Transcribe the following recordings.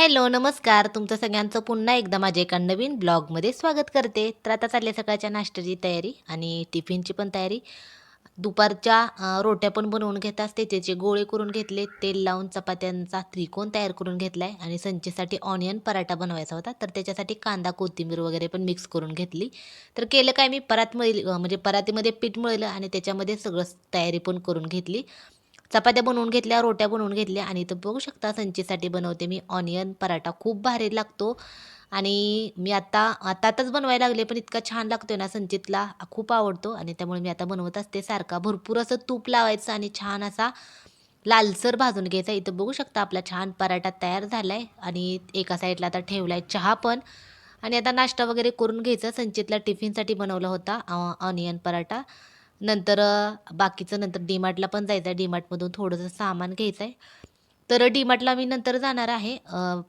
Hello, नमस्कार. तुमचं सगळ्यांचं पुन्हा एकदा माझ्या एका नवीन ब्लॉगमध्ये स्वागत करते. तर आता चालली सकाळच्या नाश्त्याची तयारी आणि टिफिनची पण तयारी. दुपारच्या रोट्या पण बनवून घेत असते. त्याचे गोळे करून घेतले. तेल लावून चपात्यांचा त्रिकोण तयार करून घेतलाय आणि संचेसाठी ऑनियन पराठा बनवायचा होता. तर त्याच्यासाठी कांदा, कोथिंबीर वगैरे पण मिक्स करून घेतली. तर केलं काय मी म्हणजे परातीमध्ये पीठ मळलं आणि त्याच्यामध्ये सगळं तयारी पण करून घेतली. चपात्या बनवून घेतल्या, रोट्या बनवून घेतल्या आणि इथं बघू शकता संचीसाठी बनवते मी ऑनियन पराठा. खूप भारी लागतो आणि मी आताच बनवायला लागले, पण इतका छान लागतोय ना संचितला खूप आवडतो आणि त्यामुळे मी आता बनवत असते सारखा. भरपूर असं तूप लावायचं आणि छान असा लालसर भाजून घ्यायचा. इथं बघू शकता आपला छान पराठा तयार झालाय आणि एका साईडला आता ठेवलाय चहा पण. आणि आता नाश्ता वगैरे करून घ्यायचा. संचितला टिफिनसाठी बनवला होता ऑनियन पराठा. नंतर बाकीचं नंतर डीमार्टला पण जायचं आहे. डीमार्टमधून थोडंसं सामान घ्यायचं आहे. तर डीमार्टला मी नंतर जाणार आहे.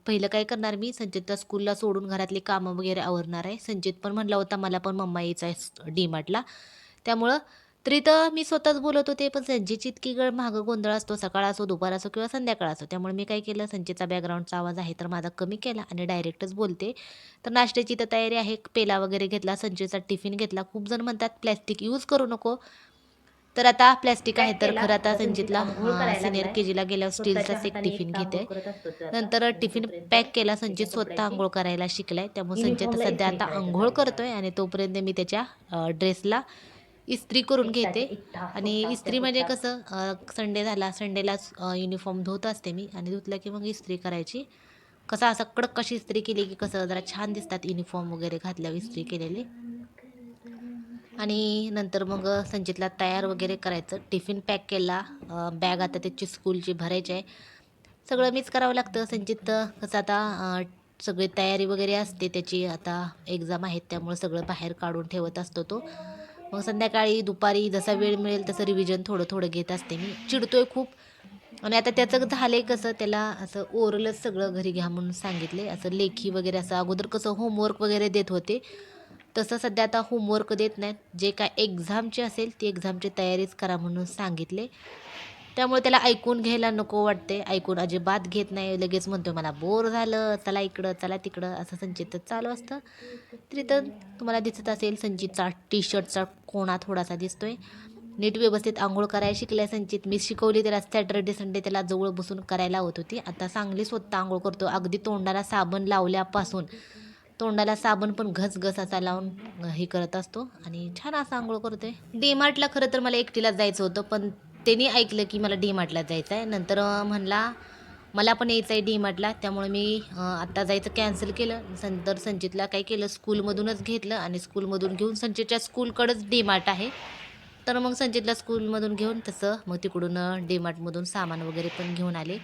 पहिलं काय करणार मी संचितला स्कूलला सोडून घरातली कामं वगैरे आवरणार आहे. संचित पण म्हणला होता मला पण मम्मा यायचं आहे डीमार्टला. त्यामुळं तरी तर मी स्वतःच बोलत होते, पण संचितची इतकी मागं गोंधळ असतो. सकाळ असो, दुपार असो किंवा संध्याकाळ असो. त्यामुळे मी काय केलं, संचितचा बॅकग्राऊंडचा आवाज आहे तर माझा कमी केला आणि डायरेक्टच बोलते. तर नाश्त्याची तर तयारी आहे. पेला वगैरे घेतला, संचितचा टिफिन घेतला. खूप जण म्हणतात प्लॅस्टिक यूज करू नको. तर आता प्लॅस्टिक आहे तर खरं आता संचितला सिनियर के जीला गेल्यावर स्टीलचाच एक टिफिन घेते. नंतर टिफिन पॅक केला. संचित स्वतः अंघोळ करायला शिकलाय. त्यामुळे संचित सध्या आता अंघोळ करतोय आणि तोपर्यंत मी त्याच्या ड्रेसला इस्त्री करून घेते. आणि इस्त्री म्हणजे कसं संडे झाला, संडेलाच युनिफॉर्म धुत असते मी आणि धुतला की मग इस्त्री करायची. कसं असं कडक कशी इस्त्री केली की कसं जरा छान दिसतात युनिफॉर्म वगैरे घातल्यावर इस्त्री केलेले. आणि नंतर मग संचितला तयार वगैरे करायचं. टिफिन पॅक केला. बॅग आता त्याची स्कूलची भरायची आहे. सगळं मीच करावं लागतं. संचित कसं आता सगळी तयारी वगैरे असते त्याची. आता एक्झाम आहेत त्यामुळे सगळं बाहेर काढून ठेवत असतो तो. मग संध्याकाळी, दुपारी जसा वेळ मिळेल तसं रिव्हिजन थोडं घेत असते मी. चिडतोय खूप आणि आता त्याचं झालंय कसं त्याला असं ओरलच सगळं घरी घ्या म्हणून सांगितले. असं लेखी वगैरे असं अगोदर कसं होमवर्क वगैरे देत होते. तसं सध्या आता होमवर्क देत नाहीत. जे काय एक्झामची असेल ती एक्झामची तयारीच करा म्हणून सांगितले. त्यामुळे त्याला ऐकून घ्यायला नको वाटते. ऐकून अजिबात घेत नाही. लगेच म्हणतो मला बोर झालं, चला इकडं, चला तिकडं असं संचितच चालू असतं. तरी तर तुम्हाला दिसत असेल संचितचा टी-शर्टचा कोणा थोडासा दिसतोय. नीट व्यवस्थित अंघोळ करायला शिकलाय संचित. मी शिकवली त्याला सॅटर्डे संडे त्याला जवळ बसून करायला लावत होती. आता चांगली स्वतः अंघोळ करतो. अगदी तोंडाला साबण लावल्यापासून तोंडाला साबण पण घस असा लावून हे करत असतो आणि छान असा अंघोळ करतोय. डीमार्टला खरं तर मला एकटीलाच जायचं होतं, पण त्यांनी ऐकलं की मला डीमार्टला जायचं आहे. नंतर म्हणला मला पण यायचं आहे डीमार्टला. त्यामुळे मी आत्ता जायचं कॅन्सल केलं. नंतर संचितला काय केलं, स्कूलमधूनच घेतलं आणि स्कूलमधून घेऊन संचितच्या स्कूलकडेच डीमार्ट आहे. तर मग संचितला स्कूलमधून घेऊन तसं मग तिकडून डीमार्टमधून सामान वगैरे पण घेऊन आले.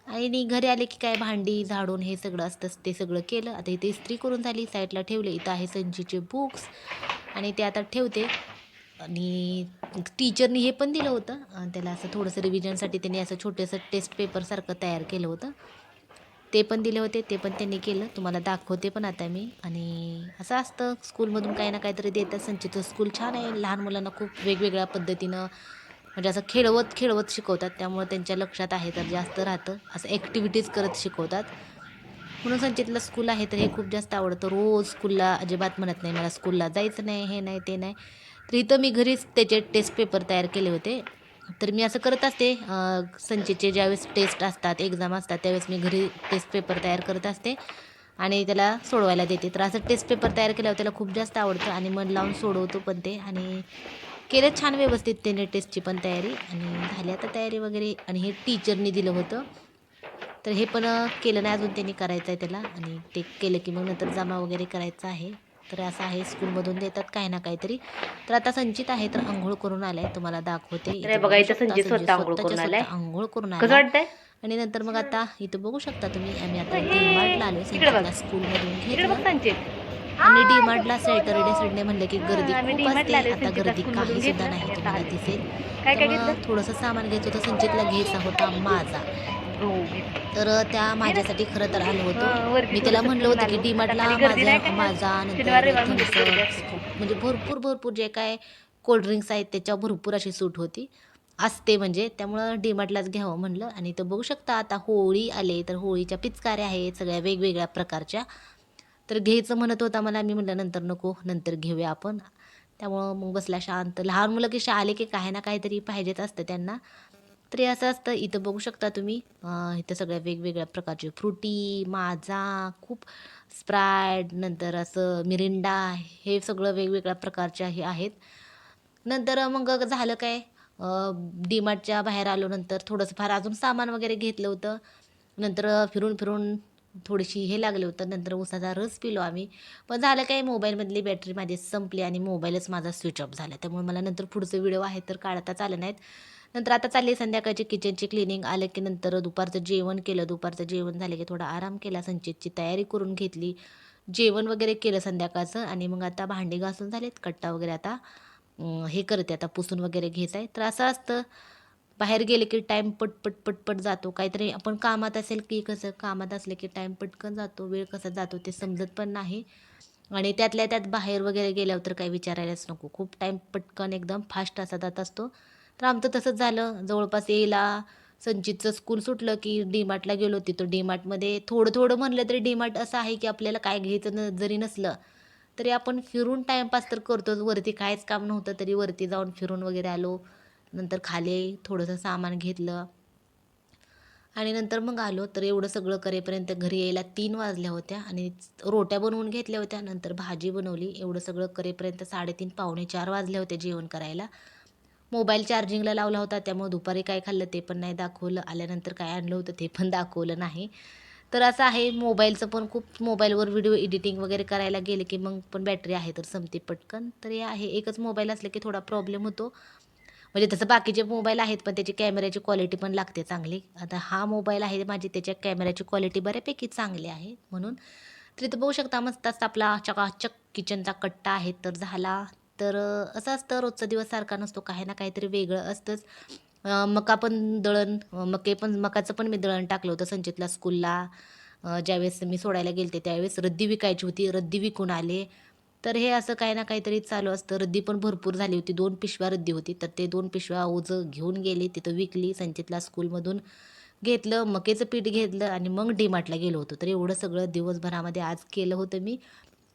आणि घरी आले की काय भांडी झाडून हे सगळं असतं ते सगळं केलं. आता इथे इस्त्री करून झाली, साईडला ठेवले. इथं आहे संजीचे बुक्स आणि ते आता ठेवते. आणि टीचरनी हे पण दिलं होतं त्याला असं थोडंसं रिव्हिजनसाठी त्यांनी असं छोटंसं टेस्ट पेपरसारखं तयार केलं होतं. ते पण दिले होते, ते पण त्यांनी केलं. तुम्हाला दाखवते पण आता मी. आणि असं असतं स्कूलमधून काही ना काहीतरी देतात. संचितचं स्कूल छान आहे. लहान मुलांना खूप वेगवेगळ्या पद्धतीनं म्हणजे असं खेळवत शिकवतात. त्यामुळे त्यांच्या लक्षात आहे तर जास्त राहतं. असं ॲक्टिव्हिटीज करत शिकवतात. म्हणून संचितला स्कूल आहे तर हे खूप जास्त आवडतं. रोज स्कूलला अजिबात म्हणत नाही मला स्कूलला जायचं नाही, हे नाही, ते नाही. तर इथं मी घरीच त्याचे टेस्ट पेपर तयार केले होते. तर मी असं करत असते संचितचे ज्यावेळेस टेस्ट असतात, एक्झाम असतात त्यावेळेस मी घरी टेस्ट पेपर तयार करत असते आणि त्याला सोडवायला देते. तर असं टेस्ट पेपर तयार केल्यावर त्याला खूप जास्त आवडतं आणि मन लावून सोडवतो पण ते. आणि केलं छान व्यवस्थित त्याने टेस्टची पण तयारी आणि झाली आता तयारी वगैरे. आणि हे टीचरनी दिलं होतं तर हे पण केलं नाही अजून, त्यांनी करायचं आहे त्याला. आणि ते केलं की मग नंतर जमा वगैरे करायचा आहे. तर असं आहे स्कूलमधून देतात काही ना काहीतरी. तर आता संचित आहे तर अंघोळ करून आलाय, तुम्हाला दाखवते. इथं बघू शकता संचित स्वतः अंघोळ करून आलाय. आणि नंतर मग आता इथं बघू शकता तुम्ही आम्ही आता डीमार्टला आलो. संचितला स्कूलमधून घेतलं आणि डीमार्टला सॅटर्डे संडे म्हणलं की गर्दी खूप असते. आता गर्दी काही सुद्धा नाही तुम्हाला दिसेल. त्यामुळं थोडंसं सामान घ्यायचं होतं. संचितला घ्यायचा होता माझा. तर त्या माझ्यासाठी खरं तर आलो होतो. मी त्याला म्हणलं होतं की डीमार्टला माझा नंतर थम्सअप म्हणजे भरपूर जे काय कोल्ड्रिंक्स आहेत त्याच्यावर भरपूर अशी सूट होती. असते म्हणजे त्यामुळं डीमार्टलाच घ्यावं म्हणलं. आणि इथं बघू शकता आता होळी आले तर होळीच्या पिचकाऱ्या आहेत सगळ्या वेगवेगळ्या प्रकारच्या. तर घ्यायचं म्हणत होता मला, मी म्हटलं नंतर नको, नंतर घेऊया आपण. त्यामुळं मग बसला शांत. लहान मुलं की आले की काही ना काहीतरी पाहिजेच असतं त्यांना. तर हे असं असतं. इथं बघू शकता तुम्ही इथं सगळ्या वेगवेगळ्या प्रकारचे फ्रुटी, माझा, खूप स्प्राईट, नंतर असं मिरिंडा, हे सगळं वेगवेगळ्या प्रकारच्या हे आहेत. नंतर मग झालं काय, डीमार्टच्या बाहेर आलो नंतर थोडंसं फार अजून सामान वगैरे घेतलं होतं. नंतर फिरून फिरून थोडीशी हे लागलं होतं. नंतर उसाचा रस पिलो आम्ही. पण झालं काय, मोबाईलमधली बॅटरी माझी संपली आणि मोबाईलच माझा स्विच ऑफ झाला. त्यामुळे मला नंतर पुढचे व्हिडिओ आहेत तर काढताच आले नाहीत. नंतर आता चालली संध्याकाळची किचनची क्लिनिंग. आलं की नंतर दुपारचं जेवण केलं. दुपारचं जेवण झालं की थोडा आराम केला. संचितची तयारी करून घेतली. जेवण वगैरे केलं संध्याकाळचं आणि मग आता भांडी घासून झालेत. कट्टा वगैरे आता हे करते, आता पुसून वगैरे घेत आहे. तर असं असतं, बाहेर गेले की टाईम पटपट पटपट जातो. काहीतरी आपण कामात असेल की कसं, कामात असले की टाईम पटकन जातो, वेळ कसा जातो ते समजत पण नाही. आणि त्यातल्या त्यात बाहेर वगैरे गेल्यावर तर काही विचारायलाच नको. खूप टाईम पटकन एकदम फास्ट असा जात असतो. तर आमचं तसंच झालं. जवळपास यायला संचितचं स्कूल सुटलं की डीमार्टला गेलो. तिथं डीमार्टमध्ये थोडं थोडं म्हणलं तरी डीमार्ट असं आहे की आपल्याला काय घ्यायचं जरी नसलं तरी आपण फिरून टाईमपास तर करतोच. वरती काहीच काम नव्हतं तरी वरती जाऊन फिरून वगैरे आलो. नंतर खाली थोडंसं सामान घेतलं आणि नंतर मग आलो. तर एवढं सगळं करेपर्यंत घरी यायला 3 वाजल्या होत्या आणि रोट्या बनवून घेतल्या होत्या. नंतर भाजी बनवली. एवढं सगळं करेपर्यंत 3:30 पावणे 4 वाजले होते जेवण करायला. मोबाईल चार्जिंगला लावला होता त्यामुळे दुपारी काय खाल्लं ते पण नाही दाखवलं. आल्यानंतर काय आणलं होतं ते पण दाखवलं नाही. तर असं आहे मोबाईलचं पण, खूप मोबाईलवर व्हिडिओ एडिटिंग वगैरे करायला गेले की मग पण बॅटरी आहे तर संपते पटकन. तर हे आहे, एकच मोबाईल असलं की थोडा प्रॉब्लेम होतो. म्हणजे तसं बाकीचे मोबाईल आहेत पण त्याची कॅमेऱ्याची क्वालिटी पण लागते चांगली. आता हा मोबाईल आहे माझी, त्याच्या कॅमेऱ्याची क्वालिटी बऱ्यापैकी चांगली आहे म्हणून. तर इथं बघू शकता मस्त असा आपला चकाचक किचनचा कट्टा आहे तर झाला. तर असं असतं, रोजचा दिवस सारखा नसतो, काही ना काहीतरी वेगळं असतंच. मका पण दळण, मकाचं पण मी दळण टाकलं होतं संचितला स्कूलला. ज्यावेळेस मी सोडायला गेलते त्यावेळेस रद्दी विकायची होती, रद्दी विकून आले. तर हे असं काही ना काहीतरी चालू असतं. रद्दी पण भरपूर झाली होती, 2 पिशव्या रद्दी होती. तर ते 2 पिशव्या ओझं घेऊन गेले, तिथं विकली. संचितला स्कूलमधून घेतलं, मकेचं पीठ घेतलं आणि मग डीमार्टला गेलो होतो. तर एवढं सगळं दिवसभरामध्ये आज केलं होतं मी.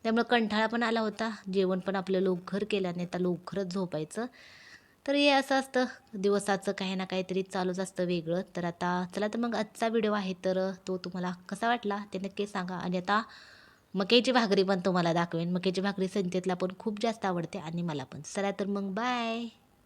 त्यामुळं कंटाळा पण आला होता. जेवण पण आपलं लवकर केलं आणि आता लवकरच झोपायचं. तर हे असं असतं, दिवसाचं काही ना काहीतरी चालूच असतं वेगळं. तर आता चला, तर मग आजचा व्हिडिओ आहे तर तो तुम्हाला कसा वाटला ते नक्की सांगा. आणि आता मक्याची भाकरी पण तुम्हाला दाखवेन. मक्याची भाकरी संचितला पण खूप जास्त आवडते आणि मला पण. चला तर मग बाय.